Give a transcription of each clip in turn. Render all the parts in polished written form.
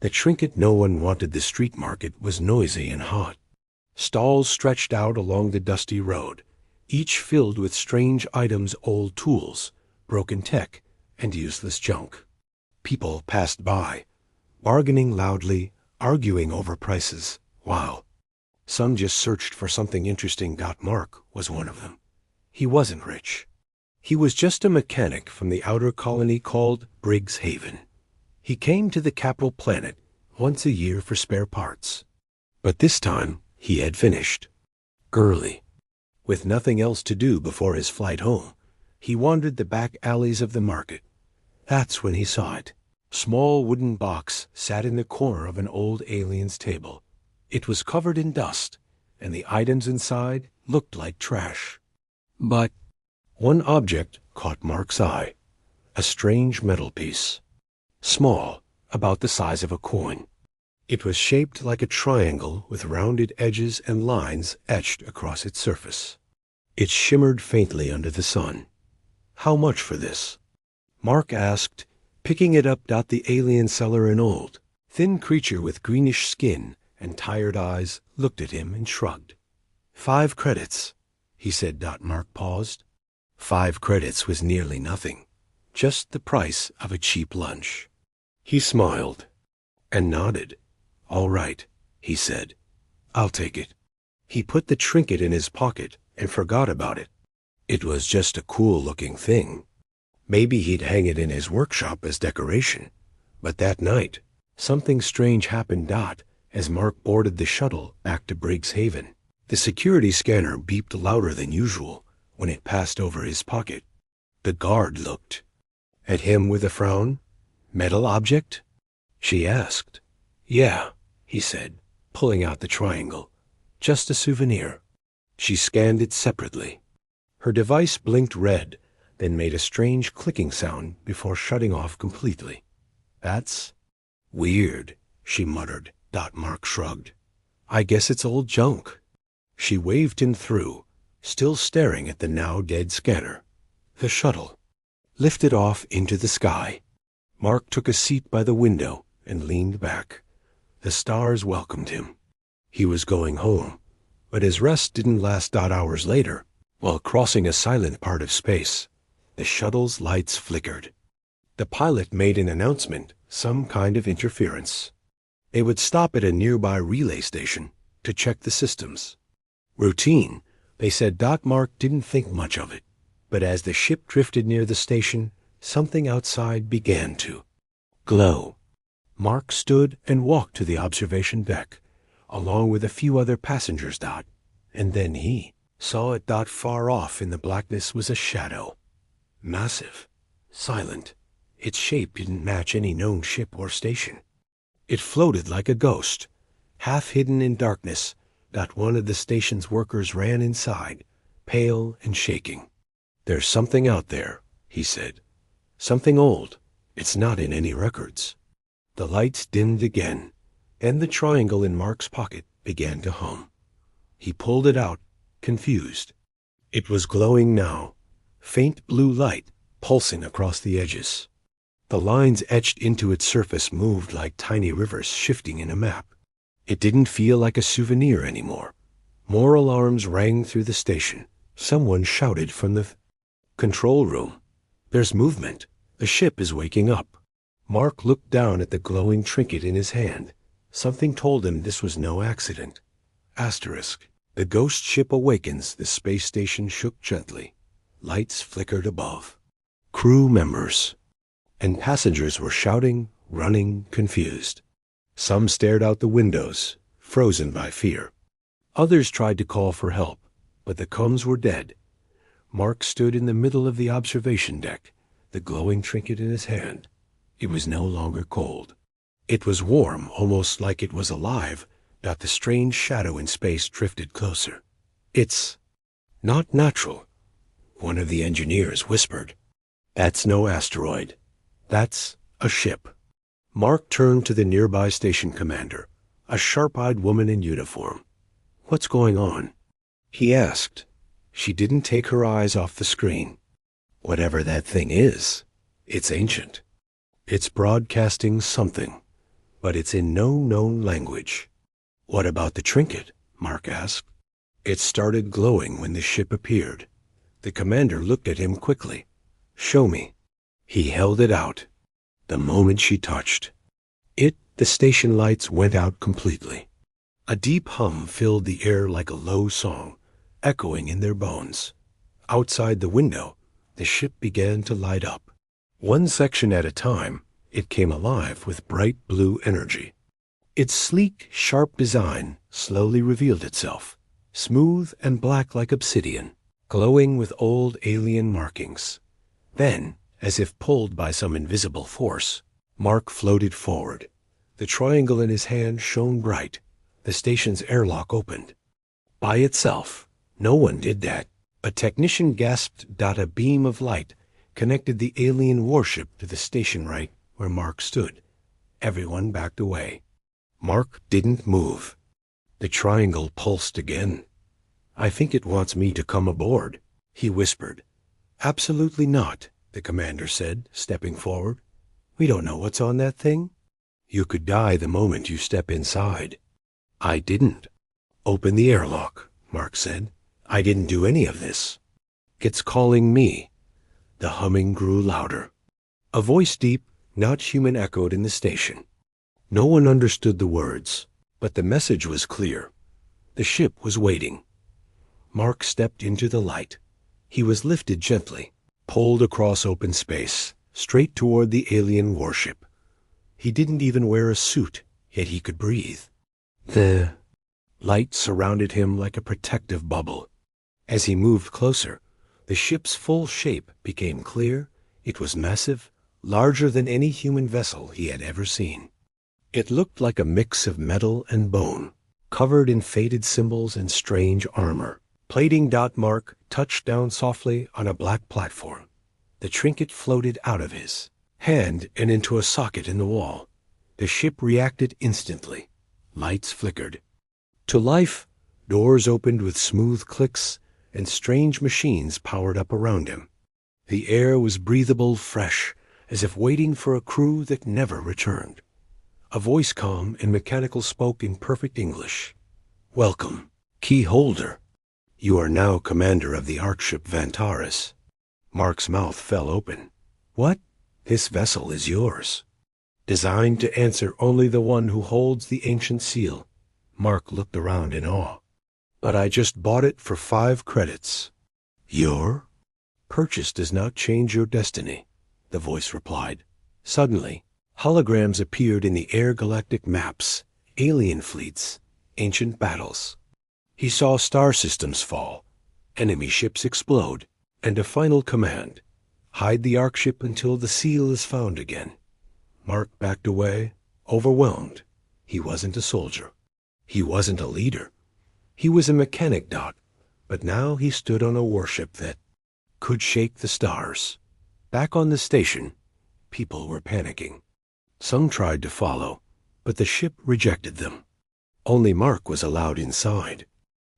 The trinket no one wanted the street market was noisy and hot. Stalls stretched out along the dusty road, each filled with strange items, old tools, broken tech, and useless junk. People passed by, bargaining loudly, arguing over prices. Wow. Some just searched for something interesting. Mark was one of them. He wasn't rich. He was just a mechanic from the outer colony called Briggs Haven. He came to the capital planet once a year for spare parts. But this time he had finished. Early. With nothing else to do before his flight home, he wandered the back alleys of the market. That's when he saw it. Small wooden box sat in the corner of an old alien's table. It was covered in dust, and the items inside looked like trash. But one object caught Mark's eye. A strange metal piece. Small, about the size of a coin. It was shaped like a triangle with rounded edges and lines etched across its surface. It shimmered faintly under the sun. How much for this? Mark asked, picking it up. The alien seller, an old, thin creature with greenish skin and tired eyes, looked at him and shrugged. 5 credits, he said. Mark paused. 5 credits was nearly nothing, just the price of a cheap lunch. He smiled and nodded. All right, he said. I'll take it. He put the trinket in his pocket and forgot about it. It was just a cool-looking thing. Maybe he'd hang it in his workshop as decoration. But that night, something strange happened. As Mark boarded the shuttle back to Briggs Haven, the security scanner beeped louder than usual when it passed over his pocket. The guard looked at him with a frown. Metal object? She asked. Yeah, he said, pulling out the triangle. Just a souvenir. She scanned it separately. Her device blinked red, then made a strange clicking sound before shutting off completely. That's weird, she muttered. Mark shrugged. I guess it's old junk. She waved him through, still staring at the now dead scanner. The shuttle lifted off into the sky. Mark took a seat by the window and leaned back. The stars welcomed him. He was going home, but his rest didn't last. Hours later, while crossing a silent part of space, the shuttle's lights flickered. The pilot made an announcement, some kind of interference. They would stop at a nearby relay station to check the systems. Routine, they said. Mark didn't think much of it, but as the ship drifted near the station, something outside began to glow. Mark stood and walked to the observation deck, along with a few other passengers. And then he saw it. Far off in the blackness was a shadow. Massive, silent. Its shape didn't match any known ship or station. It floated like a ghost, half hidden in darkness. One of the station's workers ran inside, pale and shaking. There's something out there, he said. Something old. It's not in any records. The lights dimmed again, and the triangle in Mark's pocket began to hum. He pulled it out, confused. It was glowing now, faint blue light pulsing across the edges. The lines etched into its surface moved like tiny rivers shifting in a map. It didn't feel like a souvenir anymore. More alarms rang through the station. Someone shouted from the control room. There's movement. The ship is waking up. Mark looked down at the glowing trinket in his hand. Something told him this was no accident. Asterisk. The ghost ship awakens. The space station shook gently. Lights flickered above. Crew members and passengers were shouting, running, confused. Some stared out the windows, frozen by fear. Others tried to call for help, but the comms were dead. Mark stood in the middle of the observation deck, the glowing trinket in his hand. It was no longer cold. It was warm, almost like it was alive. The strange shadow in space drifted closer. It's not natural, one of the engineers whispered. That's no asteroid. That's a ship. Mark turned to the nearby station commander, a sharp-eyed woman in uniform. What's going on? He asked. She didn't take her eyes off the screen. Whatever that thing is, it's ancient. It's broadcasting something. but it's in no known language. What about the trinket? Mark asked. It started glowing when the ship appeared. The commander looked at him quickly. Show me. He held it out. The moment she touched it, the station lights went out completely. A deep hum filled the air like a low song, echoing in their bones. Outside the window, the ship began to light up. One section at a time, it came alive with bright blue energy. Its sleek, sharp design slowly revealed itself, smooth and black like obsidian, glowing with old alien markings. Then, as if pulled by some invisible force, Mark floated forward. The triangle in his hand shone bright. The station's airlock opened. By itself. No one did that. A technician gasped. A beam of light connected the alien warship to the station right where Mark stood. Everyone backed away. Mark didn't move. The triangle pulsed again. I think it wants me to come aboard, he whispered. Absolutely not, the commander said, stepping forward. We don't know what's on that thing. You could die the moment you step inside. I didn't. Open the airlock, Mark said. I didn't do any of this. It's calling me. The humming grew louder. A voice deep, not human, echoed in the station. No one understood the words, but the message was clear. The ship was waiting. Mark stepped into the light. He was lifted gently, pulled across open space, straight toward the alien warship. He didn't even wear a suit, yet he could breathe. The light surrounded him like a protective bubble. As he moved closer, the ship's full shape became clear. It was massive, larger than any human vessel he had ever seen. It looked like a mix of metal and bone, covered in faded symbols and strange armor. Plating. Mark touched down softly on a black platform. The trinket floated out of his hand and into a socket in the wall. The ship reacted instantly. Lights flickered. To life, doors opened with smooth clicks, and strange machines powered up around him. The air was breathable, fresh, as if waiting for a crew that never returned. A voice, calm and mechanical, spoke in perfect English. Welcome, key holder. You are now commander of the Archship Vantaris. Mark's mouth fell open. What? This vessel is yours. Designed to answer only the one who holds the ancient seal. Mark looked around in awe. But I just bought it for 5 credits. Your purchase does not change your destiny, the voice replied. Suddenly, holograms appeared in the air, galactic maps, alien fleets, ancient battles. He saw star systems fall, enemy ships explode, and a final command. Hide the Archship until the seal is found again. Mark backed away, overwhelmed. He wasn't a soldier. He wasn't a leader. He was a mechanic. But now he stood on a warship that could shake the stars. Back on the station, people were panicking. Some tried to follow, but the ship rejected them. Only Mark was allowed inside.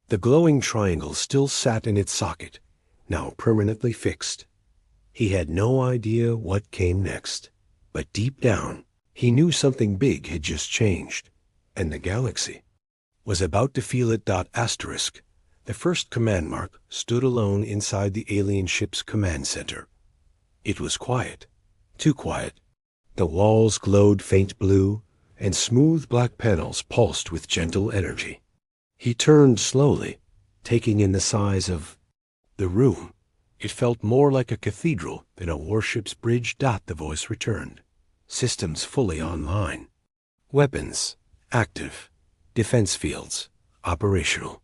The glowing triangle still sat in its socket, now permanently fixed. He had no idea what came next, but deep down, he knew something big had just changed, and the galaxy was about to feel it. Asterisk. The first command Mark stood alone inside the alien ship's command center. It was quiet, too quiet. The walls glowed faint blue, and smooth black panels pulsed with gentle energy. He turned slowly, taking in the size of the room. It felt more like a cathedral than a warship's bridge. The voice returned. Systems fully online. Weapons active. Defense fields operational.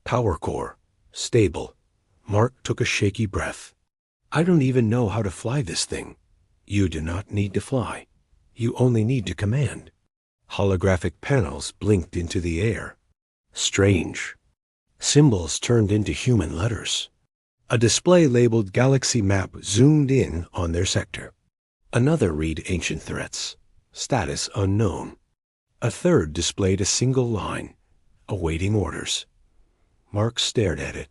Power core stable. Mark took a shaky breath. I don't even know how to fly this thing. You do not need to fly. You only need to command. Holographic panels blinked into the air. Strange. Symbols turned into human letters. A display labeled Galaxy Map zoomed in on their sector. Another read Ancient Threats. Status unknown. A third displayed a single line. Awaiting orders. Mark stared at it.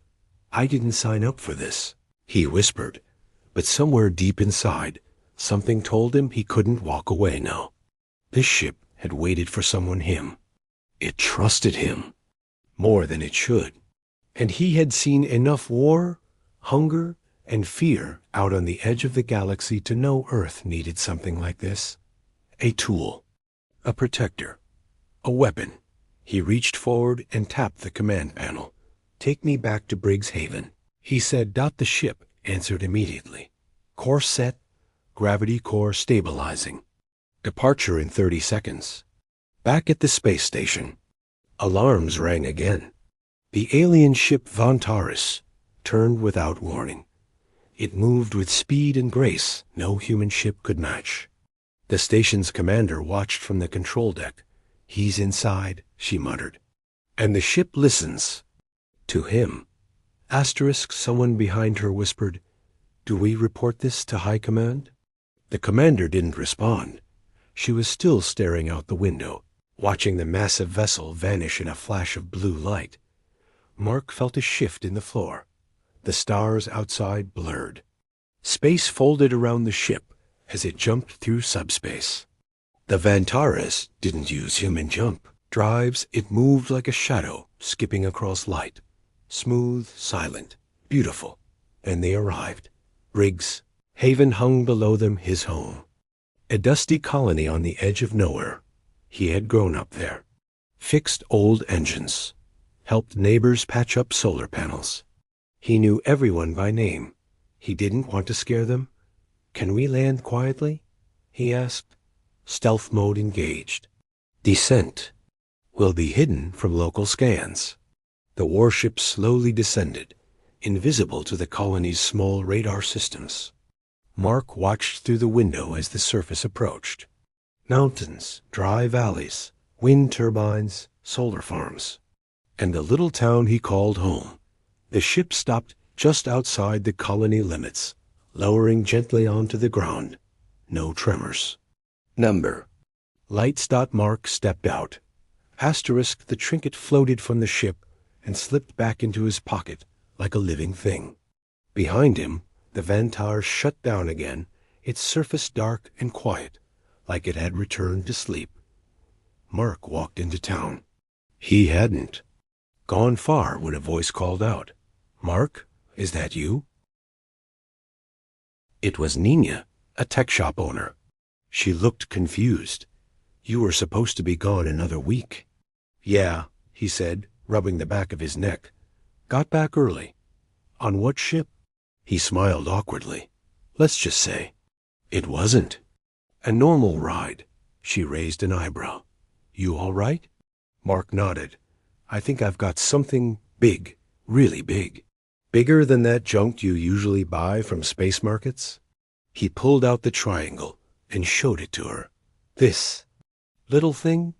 I didn't sign up for this, he whispered. But somewhere deep inside, something told him he couldn't walk away now. This ship had waited for him. It trusted him more than it should. And he had seen enough war, hunger, and fear out on the edge of the galaxy to know Earth needed something like this. A tool, a protector, a weapon. He reached forward and tapped the command panel. "Take me back to Briggs Haven," he said. The ship answered immediately. "Course set, gravity core stabilizing. Departure in 30 seconds. Back at the space station." Alarms rang again. The alien ship Vantaris turned without warning. It moved with speed and grace no human ship could match. The station's commander watched from the control deck. "He's inside," she muttered. "And the ship listens." To him. Someone behind her whispered, "Do we report this to High Command?" The commander didn't respond. She was still staring out the window, watching the massive vessel vanish in a flash of blue light. Mark felt a shift in the floor. The stars outside blurred. Space folded around the ship as it jumped through subspace. The Vantaris didn't use human jump drives. It moved like a shadow, skipping across light. Smooth, silent, beautiful. And they arrived. Briggs Haven hung below them, his home. A dusty colony on the edge of nowhere. He had grown up there. Fixed old engines. Helped neighbors patch up solar panels. He knew everyone by name. He didn't want to scare them. "Can we land quietly?" he asked. Stealth mode engaged. Descent. Will be hidden from local scans. The warship slowly descended, invisible to the colony's small radar systems. Mark watched through the window as the surface approached. Mountains, dry valleys, wind turbines, solar farms. And the little town he called home. The ship stopped just outside the colony limits, lowering gently onto the ground. No tremors. Number. Lights. Mark stepped out. The trinket floated from the ship and slipped back into his pocket like a living thing. Behind him, the Vantar shut down again, its surface dark and quiet, like it had returned to sleep. Mark walked into town. He hadn't gone far when a voice called out, "Mark, is that you?" It was Nina, a tech shop owner. She looked confused. "You were supposed to be gone another week." "Yeah," he said, rubbing the back of his neck. "Got back early." "On what ship?" He smiled awkwardly. "Let's just say." "It wasn't." "A normal ride." She raised an eyebrow. "You all right?" Mark nodded. "I think I've got something big, really big. Bigger than that junk you usually buy from space markets." He pulled out the triangle and showed it to her. "This little thing?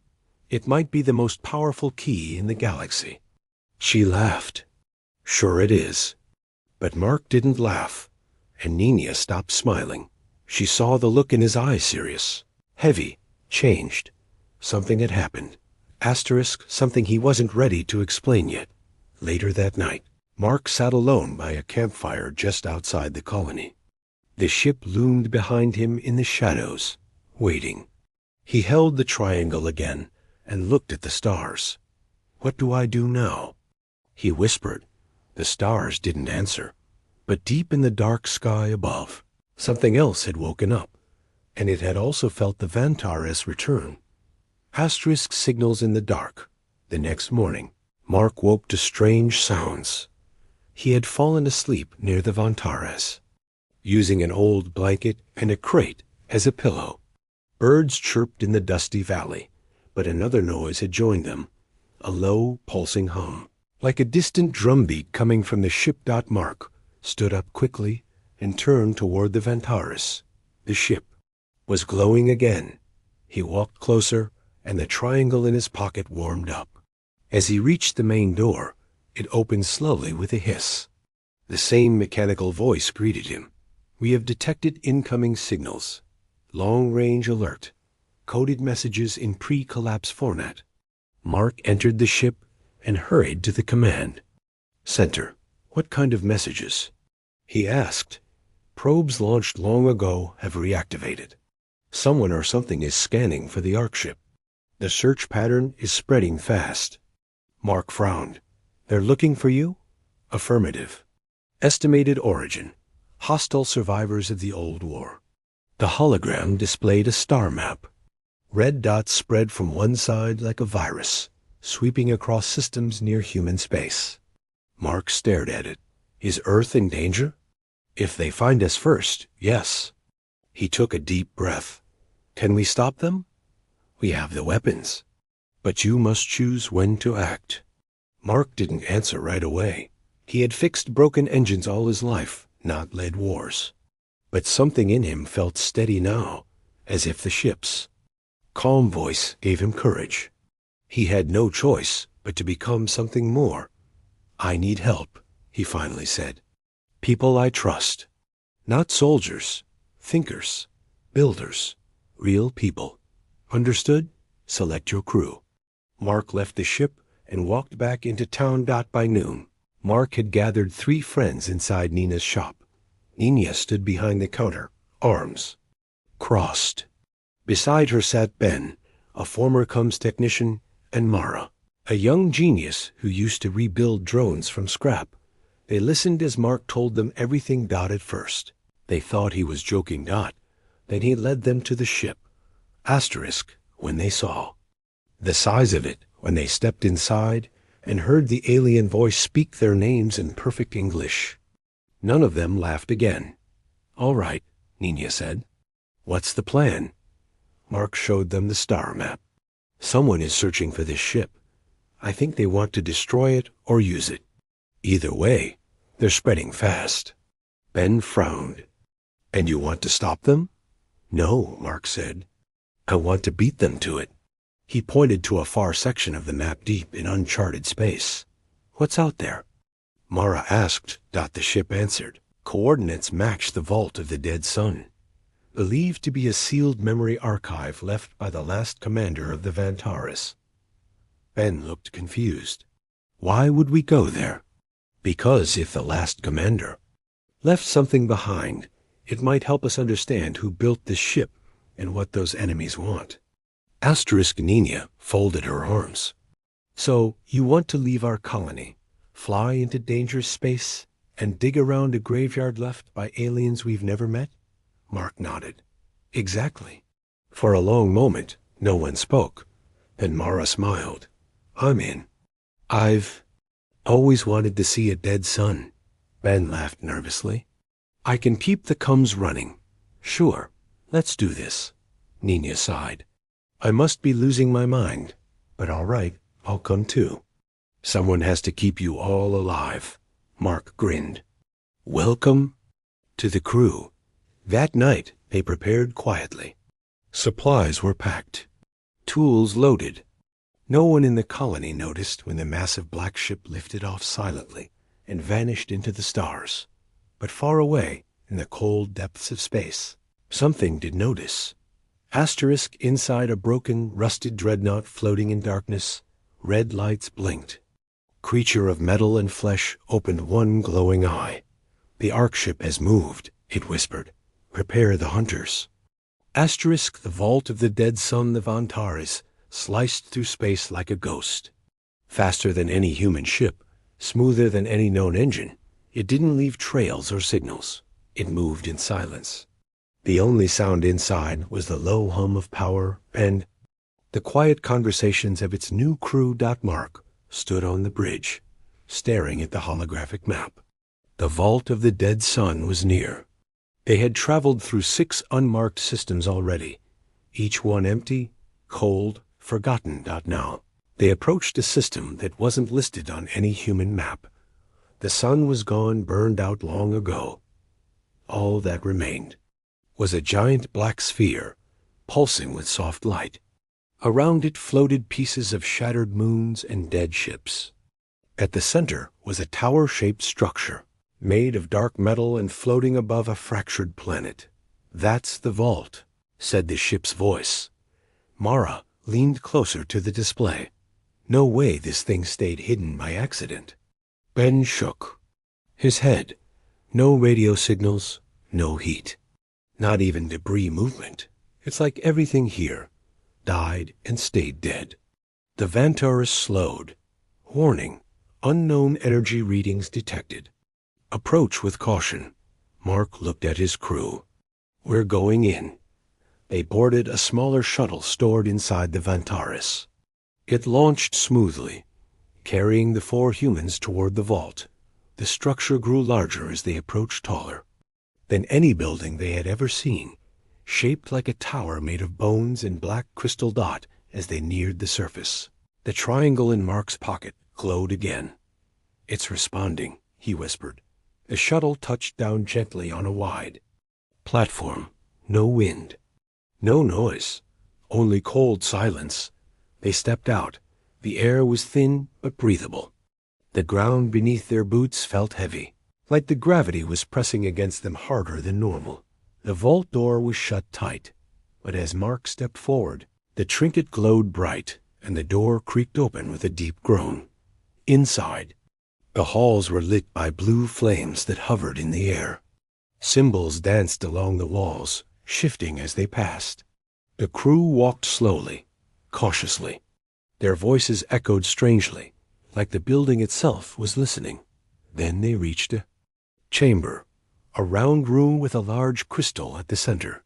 It might be the most powerful key in the galaxy." She laughed. "Sure it is." But Mark didn't laugh, and Nina stopped smiling. She saw the look in his eyes serious, heavy, changed. Something had happened. Something he wasn't ready to explain yet. Later that night, Mark sat alone by a campfire just outside the colony. The ship loomed behind him in the shadows, waiting. He held the triangle again and looked at the stars. "What do I do now?" He whispered. The stars didn't answer. But deep in the dark sky above, something else had woken up, and it had also felt the Vantaris return. Signals in the dark. The next morning, Mark woke to strange sounds. He had fallen asleep near the Vantaris, using an old blanket and a crate as a pillow. Birds chirped in the dusty valley, but another noise had joined them, a low, pulsing hum, like a distant drumbeat coming from the ship. Mark stood up quickly and turned toward the Vantaris. The ship was glowing again. He walked closer, and the triangle in his pocket warmed up. As he reached the main door, it opened slowly with a hiss. The same mechanical voice greeted him. "We have detected incoming signals. Long-range alert. Coded messages in pre-collapse format." Mark entered the ship and hurried to the command center. "What kind of messages?" he asked. "Probes launched long ago have reactivated. Someone or something is scanning for the Ark ship." The search pattern is spreading fast. Mark frowned. They're looking for you? Affirmative. Estimated origin. Hostile survivors of the old war. The hologram displayed a star map. Red dots spread from one side like a virus, sweeping across systems near human space. Mark stared at it. Is Earth in danger? If they find us first, yes. He took a deep breath. Can we stop them? We have the weapons. But you must choose when to act. Mark didn't answer right away. He had fixed broken engines all his life, not led wars. But something in him felt steady now, as if the ship's calm voice gave him courage. He had no choice but to become something more. I need help, he finally said. People I trust. Not soldiers, thinkers, builders, real people. Understood? Select your crew. Mark left the ship and walked back into town. By noon, Mark had gathered 3 friends inside Nina's shop. Nina stood behind the counter, arms crossed. Beside her sat Ben, a former comms technician, and Mara, a young genius who used to rebuild drones from scrap. They listened as Mark told them everything. At first, they thought he was joking. Then he led them to the ship. Asterisk when they saw the size of it, when they stepped inside and heard the alien voice speak their names in perfect English. None of them laughed again. All right, Nina said. What's the plan? Mark showed them the star map. Someone is searching for this ship. I think they want to destroy it or use it. Either way, they're spreading fast. Ben frowned. And you want to stop them? No, Mark said. I want to beat them to it. He pointed to a far section of the map deep in uncharted space. What's out there? Mara asked. The ship answered. Coordinates match the vault of the dead sun, believed to be a sealed memory archive left by the last commander of the Vantaris. Ben looked confused. Why would we go there? Because if the last commander left something behind, it might help us understand who built this ship and what those enemies want. Asterisk Nina folded her arms. So you want to leave our colony, fly into dangerous space, and dig around a graveyard left by aliens we've never met? Mark nodded. Exactly. For a long moment, no one spoke. Then Mara smiled. I'm in. I've always wanted to see a dead sun. Ben laughed nervously. I can keep the comms running. Sure, let's do this. Nina sighed. I must be losing my mind, but all right, I'll come too. Someone has to keep you all alive. Mark grinned. Welcome to the crew. That night, they prepared quietly. Supplies were packed. Tools loaded. No one in the colony noticed when the massive black ship lifted off silently and vanished into the stars. But far away, in the cold depths of space, something did notice. Asterisk inside a broken, rusted dreadnought floating in darkness, red lights blinked. Creature of metal and flesh opened one glowing eye. The Ark ship has moved, it whispered. Prepare the hunters. Asterisk the vault of the dead sun, the Vantaris, sliced through space like a ghost. Faster than any human ship, smoother than any known engine, it didn't leave trails or signals. It moved in silence. The only sound inside was the low hum of power and the quiet conversations of its new crew. Mark stood on the bridge, staring at the holographic map. The vault of the dead sun was near. They had traveled through 6 unmarked systems already, each one empty, cold, forgotten. Now, they approached a system that wasn't listed on any human map. The sun was gone, burned out long ago. All that remained was a giant black sphere, pulsing with soft light. Around it floated pieces of shattered moons and dead ships. At the center was a tower-shaped structure, made of dark metal and floating above a fractured planet. That's the vault, said the ship's voice. Mara leaned closer to the display. No way this thing stayed hidden by accident. Ben shook his head. No radio signals, no heat. Not even debris movement. It's like everything here, died, and stayed dead. The Vantaris slowed. Warning, unknown energy readings detected. Approach with caution. Mark looked at his crew. We're going in. They boarded a smaller shuttle stored inside the Vantaris. It launched smoothly, carrying the 4 humans toward the vault. The structure grew larger as they approached, taller than any building they had ever seen, shaped like a tower made of bones and black crystal dot as they neared the surface. The triangle in Mark's pocket glowed again. It's responding, he whispered. The shuttle touched down gently on a wide platform. No wind, no noise, only cold silence. They stepped out. The air was thin but breathable. The ground beneath their boots felt heavy, like the gravity was pressing against them harder than normal. The vault door was shut tight, but as Mark stepped forward, the trinket glowed bright, and the door creaked open with a deep groan. Inside, the halls were lit by blue flames that hovered in the air. Symbols danced along the walls, shifting as they passed. The crew walked slowly, cautiously. Their voices echoed strangely, like the building itself was listening. Then they reached a chamber, a round room with a large crystal at the center.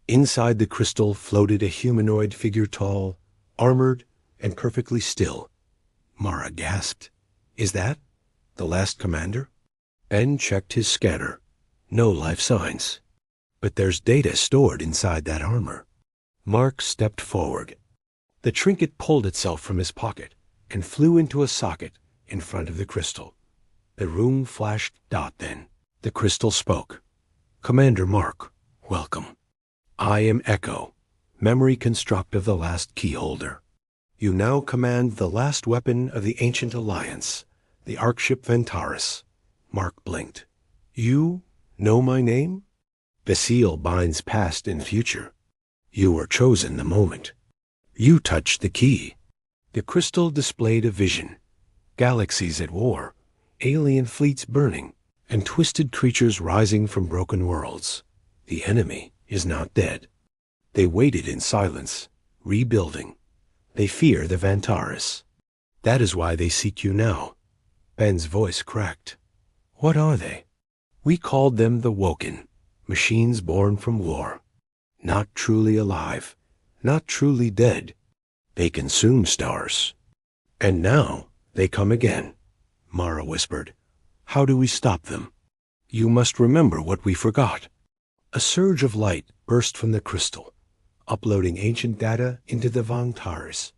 Inside the crystal floated a humanoid figure, tall, armored, and perfectly still. Mara gasped. Is that the last commander? Ben checked his scanner. No life signs. But there's data stored inside that armor. Mark stepped forward. The trinket pulled itself from his pocket and flew into a socket in front of the crystal. The room flashed dot then. The crystal spoke. Commander Mark, welcome. I am Echo, memory construct of the last keyholder. You now command the last weapon of the ancient alliance, the Arkship Vantaris. Mark blinked. You know my name? The seal binds past and future. You were chosen the moment. You touched the key. The crystal displayed a vision. Galaxies at war, alien fleets burning, and twisted creatures rising from broken worlds. The enemy is not dead. They waited in silence, rebuilding. They fear the Vantaris. That is why they seek you now. Ben's voice cracked. What are they? We called them the Woken, machines born from war. Not truly alive, not truly dead. They consume stars. And now they come again, Mara whispered. How do we stop them? You must remember what we forgot. A surge of light burst from the crystal, uploading ancient data into the Vantaris.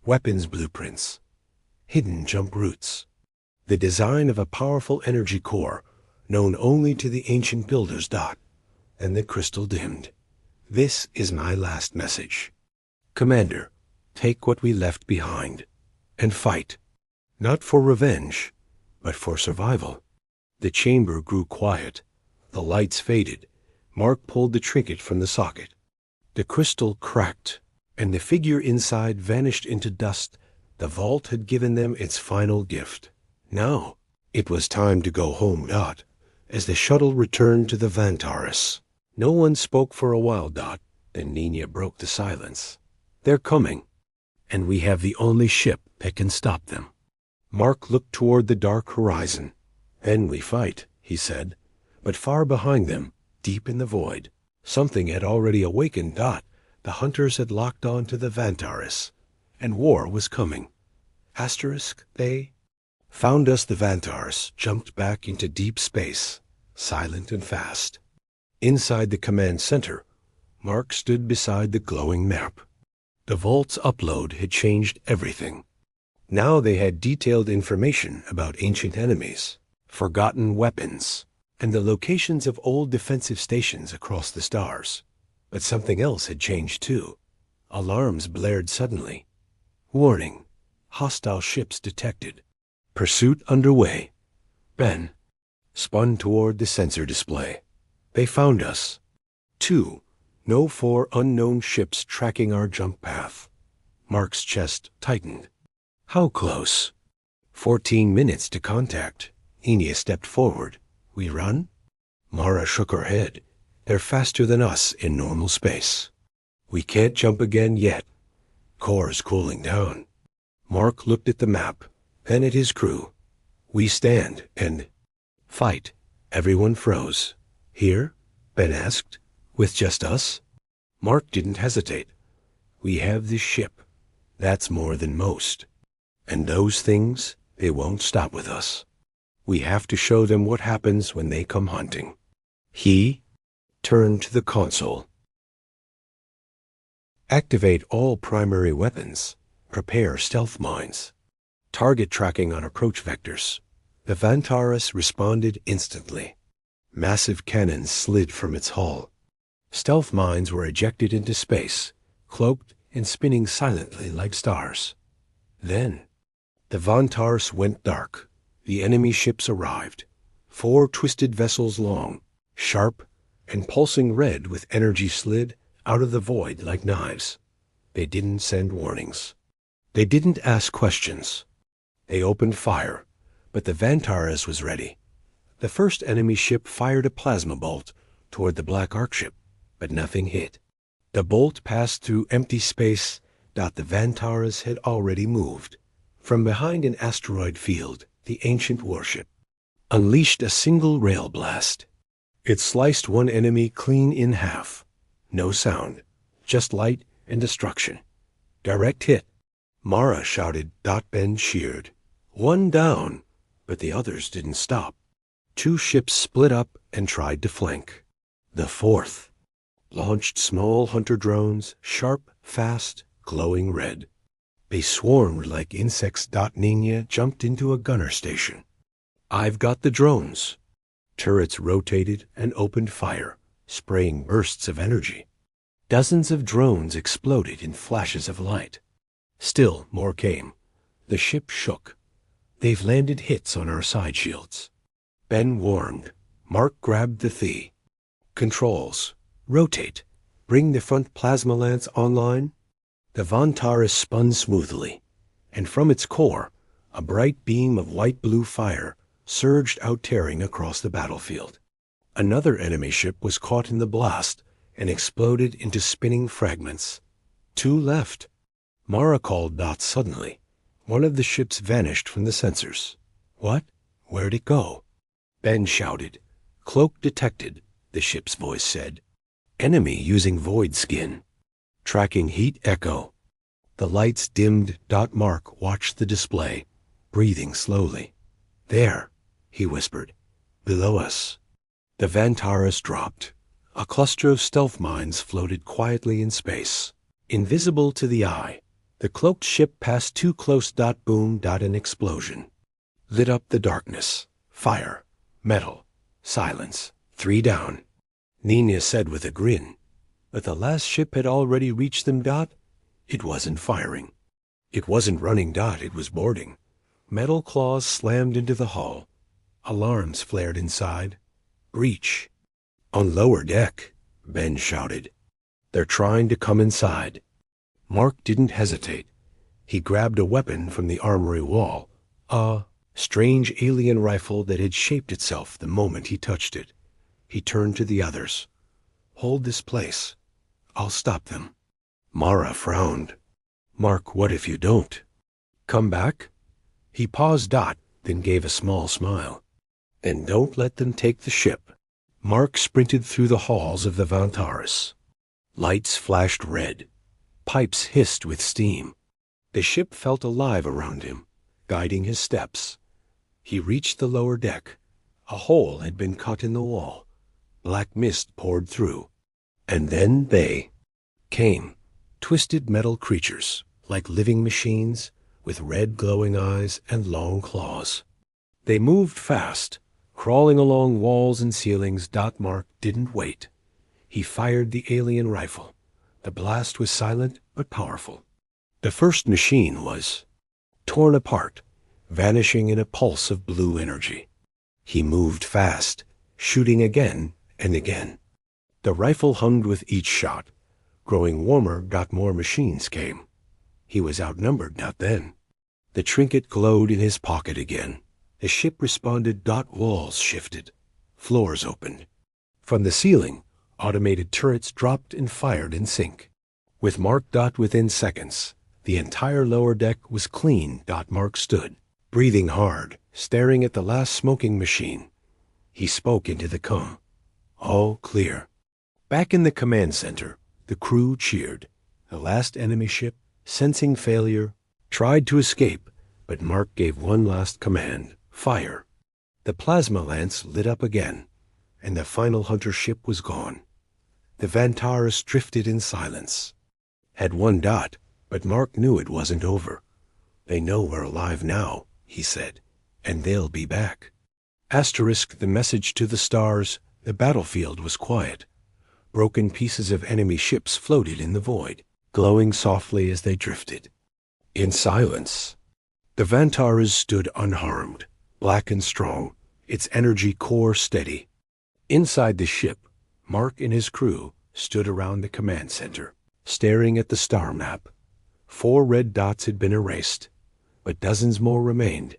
Weapons blueprints, hidden jump routes, the design of a powerful energy core known only to the ancient builders. And the crystal dimmed. This is my last message. Commander, take what we left behind and fight, not for revenge, but for survival. The chamber grew quiet. The lights faded. Mark pulled the trinket from the socket. The crystal cracked, and the figure inside vanished into dust. The vault had given them its final gift. Now, it was time to go home. As the shuttle returned to the Vantaris. No one spoke for a while. Then Nina broke the silence. They're coming, and we have the only ship that can stop them. Mark looked toward the dark horizon. Then we fight, he said. But far behind them, deep in the void, something had already awakened. The hunters had locked on to the Vantaris, and war was coming. They found us. The Vantaris jumped back into deep space, silent and fast. Inside the command center, Mark stood beside the glowing map. The vault's upload had changed everything. Now they had detailed information about ancient enemies, forgotten weapons, and the locations of old defensive stations across the stars. But something else had changed too. Alarms blared suddenly. Warning, hostile ships detected. Pursuit underway. Ben spun toward the sensor display. They found us. 2. No 4 unknown ships tracking our jump path. Mark's chest tightened. How close? 14 minutes to contact. Enia stepped forward. We run? Mara shook her head. They're faster than us in normal space. We can't jump again yet, Core's cooling down. Mark looked at the map, then at his crew. We stand and fight. Everyone froze. Here? Ben asked. With just us? Mark didn't hesitate. We have this ship. That's more than most. And those things, they won't stop with us. We have to show them what happens when they come hunting. He turned to the console. Activate all primary weapons. Prepare stealth mines. Target tracking on approach vectors. The Vantaris responded instantly. Massive cannons slid from its hull. Stealth mines were ejected into space, cloaked and spinning silently like stars. Then, the Vantaris went dark. The enemy ships arrived. 4 twisted vessels long, sharp, and pulsing red with energy slid out of the void like knives. They didn't send warnings. They didn't ask questions. They opened fire, but the Vantaris was ready. The first enemy ship fired a plasma bolt toward the Black Ark ship, but nothing hit. The bolt passed through empty space. The Vantaris had already moved. From behind an asteroid field, the ancient warship unleashed a single rail blast. It sliced one enemy clean in half. No sound, just light and destruction. Direct hit. Mara shouted. Ben cheered. One down, but the others didn't stop. 2 ships split up and tried to flank. The fourth launched small hunter drones, sharp, fast, glowing red. They swarmed like insects. Nina jumped into a gunner station. I've got the drones. Turrets rotated and opened fire, spraying bursts of energy. Dozens of drones exploded in flashes of light. Still more came. The ship shook. They've landed hits on our side shields. Ben warned. Mark grabbed the Thea. Controls. Rotate. Bring the front plasma lance online. The Vantaris spun smoothly, and from its core, a bright beam of white-blue fire surged out, tearing across the battlefield. Another enemy ship was caught in the blast and exploded into spinning fragments. 2 left. Mara called. Suddenly, one of the ships vanished from the sensors. What? Where'd it go? Ben shouted. Cloak detected, the ship's voice said. Enemy using void skin. Tracking heat echo. The lights dimmed. Mark watched the display, breathing slowly. There, he whispered. Below us. The Vantaris dropped. A cluster of stealth mines floated quietly in space. Invisible to the eye, the cloaked ship passed too close. Boom. An explosion lit up the darkness. Fire. Metal. Silence. 3 down. Nina said with a grin. But the last ship had already reached them. It wasn't firing. It wasn't running. It was boarding. Metal claws slammed into the hull. Alarms flared inside. Breach. On lower deck, Ben shouted. They're trying to come inside. Mark didn't hesitate. He grabbed a weapon from the armory wall. A strange alien rifle that had shaped itself the moment he touched it. He turned to the others. Hold this place. I'll stop them. Mara frowned. Mark, what if you don't? Come back? He paused. Then gave a small smile. Then don't let them take the ship. Mark sprinted through the halls of the Vantaris. Lights flashed red. Pipes hissed with steam. The ship felt alive around him, guiding his steps. He reached the lower deck. A hole had been cut in the wall. Black mist poured through. And then they came. Twisted metal creatures, like living machines, with red glowing eyes and long claws. They moved fast, crawling along walls and ceilings. Mark didn't wait. He fired the alien rifle. The blast was silent but powerful. The first machine was torn apart, vanishing in a pulse of blue energy. He moved fast, shooting again and again. The rifle hummed with each shot. Growing warmer. More machines came. He was outnumbered. Then. The trinket glowed in his pocket again. The ship responded. Walls shifted. Floors opened. From the ceiling, automated turrets dropped and fired in sync. With Mark. Within seconds, The entire lower deck was clean. Mark stood, breathing hard, staring at the last smoking machine. He spoke into the com. All clear. Back in the command center, the crew cheered. The last enemy ship, sensing failure, tried to escape, but Mark gave one last command: fire. The plasma lance lit up again, and the final hunter ship was gone. The Vantaris drifted in silence. Had one dot, but Mark knew it wasn't over. They know we're alive now, he said, and they'll be back. Asterisk the message to the stars. The battlefield was quiet. Broken pieces of enemy ships floated in the void, glowing softly as they drifted. In silence, the Vantaris stood unharmed, black and strong, its energy core steady. Inside the ship, Mark and his crew stood around the command center, staring at the star map. 4 red dots had been erased, but dozens more remained.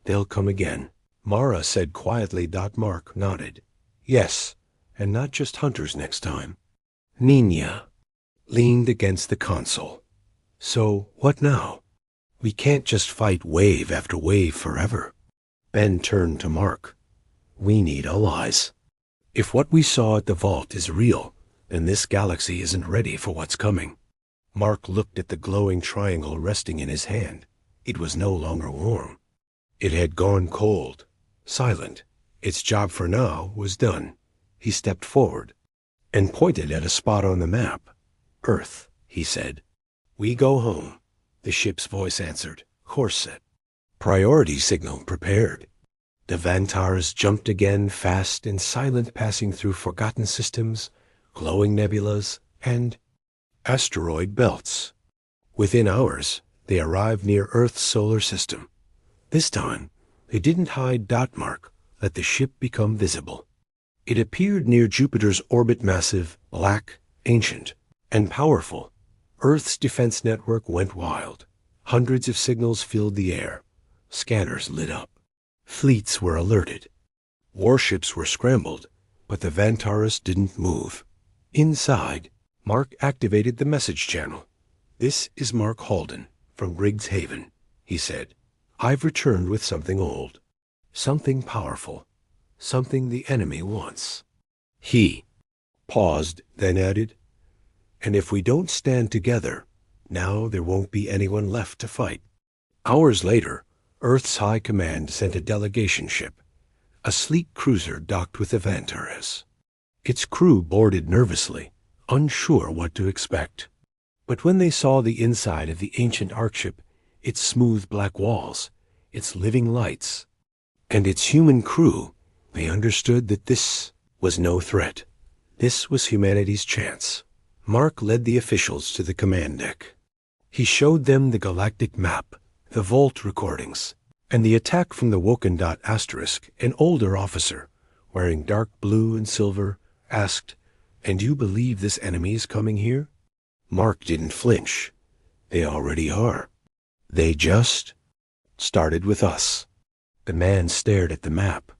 They'll come again, Mara said quietly. Mark nodded. Yes, and not just hunters next time. Nina leaned against the console. So, what now? We can't just fight wave after wave forever. Ben turned to Mark. We need allies. If what we saw at the vault is real, then this galaxy isn't ready for what's coming. Mark looked at the glowing triangle resting in his hand. It was no longer warm. It had gone cold, silent. Its job for now was done. He stepped forward and pointed at a spot on the map. Earth, he said. We go home, the ship's voice answered, course set. Priority signal prepared. The Vantaris jumped again, fast and silent, passing through forgotten systems, glowing nebulas, and asteroid belts. Within hours, they arrived near Earth's solar system. This time, they didn't hide. Mark let the ship become visible. It appeared near Jupiter's orbit, massive, black, ancient, and powerful. Earth's defense network went wild. Hundreds of signals filled the air. Scanners lit up. Fleets were alerted. Warships were scrambled, but the Vantaris didn't move. Inside, Mark activated the message channel. This is Mark Halden from Griggs Haven, he said. I've returned with something old, something powerful, something the enemy wants. He paused, then added, and if we don't stand together, now there won't be anyone left to fight. Hours later, Earth's High Command sent a delegation ship. A sleek cruiser docked with the Vantaris. Its crew boarded nervously, unsure what to expect. But when they saw the inside of the ancient Arkship, its smooth black walls, its living lights, and its human crew, they understood that this was no threat. This was humanity's chance. Mark led the officials to the command deck. He showed them the galactic map, the vault recordings, and the attack from the Woken. Asterisk, an older officer, wearing dark blue and silver, asked, And you believe this enemy is coming here? Mark didn't flinch. They already are. They just started with us. The man stared at the map.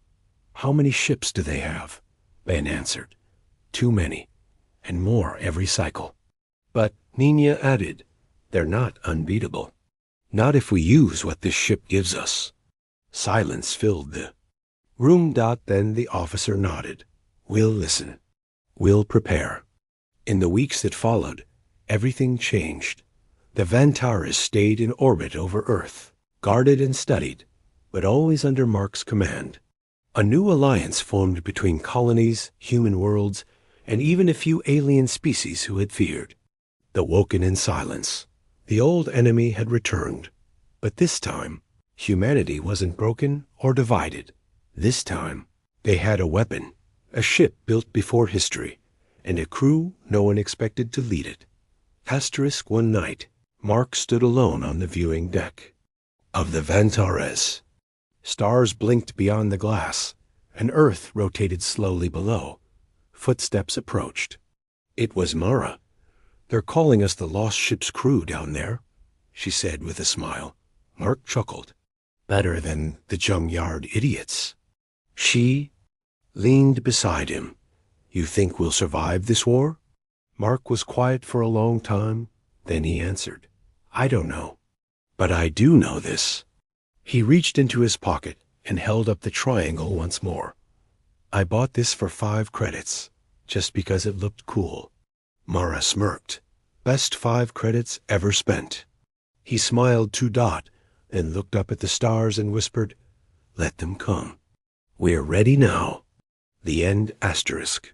How many ships do they have? Ben answered. Too many, and more every cycle. But, Nina added, they're not unbeatable. Not if we use what this ship gives us. Silence filled the room. Then the officer nodded. We'll listen. We'll prepare. In the weeks that followed, everything changed. The Vantaris stayed in orbit over Earth, guarded and studied, but always under Mark's command. A new alliance formed between colonies, human worlds, and even a few alien species who had feared. The Woken in silence. The old enemy had returned, but this time, humanity wasn't broken or divided. This time, they had a weapon, a ship built before history, and a crew no one expected to lead it. Asterisk one night, Mark stood alone on the viewing deck of the Vantaris. Stars blinked beyond the glass, and Earth rotated slowly below. Footsteps approached. It was Mara. They're calling us the lost ship's crew down there, she said with a smile. Mark chuckled. Better than the junkyard idiots. She leaned beside him. You think we'll survive this war? Mark was quiet for a long time. Then he answered, I don't know. But I do know this. He reached into his pocket and held up the triangle once more. I bought this for 5 credits, just because it looked cool. Mara smirked. Best 5 credits ever spent. He smiled to Dot and looked up at the stars and whispered, "Let them come. We're ready now." The end asterisk.